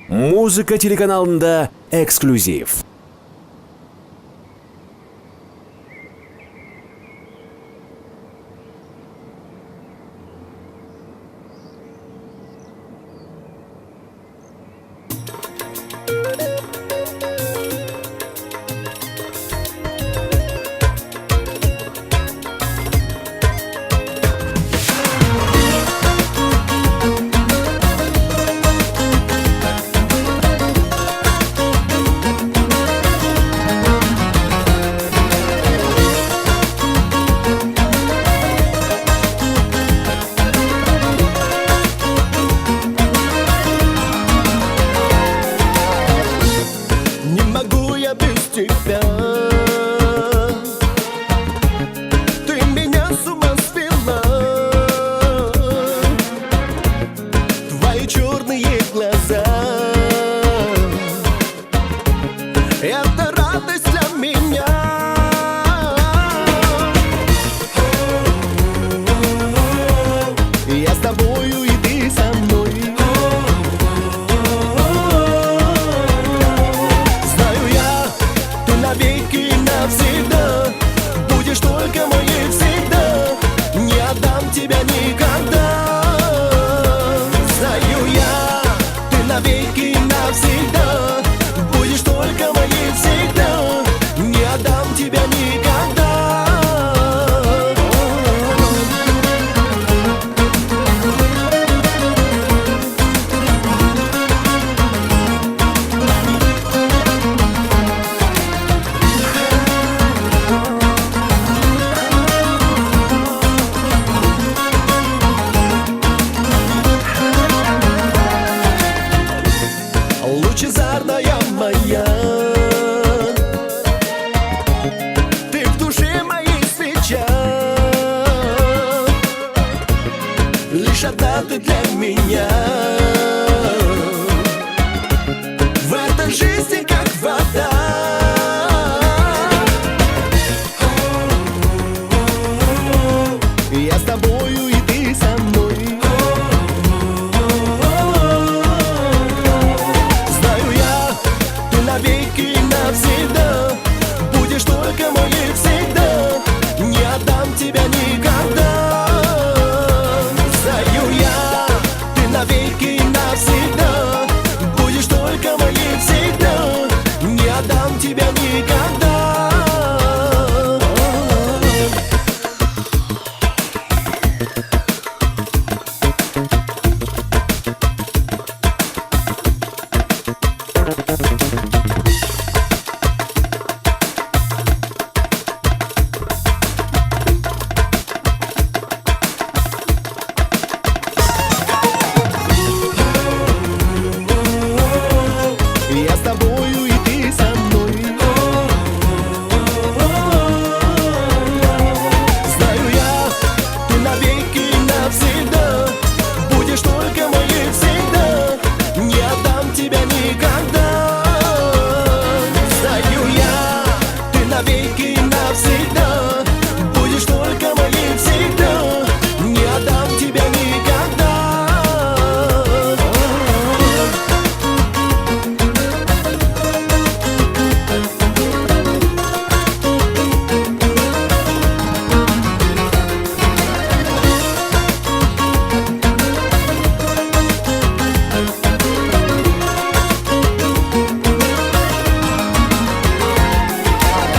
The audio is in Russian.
Музыка телеканалында эксклюзив. Не могу я без тебя. Ты меня с ума свела. Твои черные глаза — это радость для меня. Я с тобою, и ты со мной. Навеки и навсегда будешь только моей всегда. Не отдам тебя никогда. Знаю я, ты навеки и навсегда будешь только моей всегда. Не отдам тебя никогда. Лучезарная моя, ты в душе моей свеча. Лишь одна ты для меня. В этой жизни как вода. Я с тобою, и ты со мной. Навеки и навсегда будешь только моей всегда. Не отдам тебя никогда. Знаю я, ты навеки и навсегда будешь только моей всегда. Не отдам тебя никогда.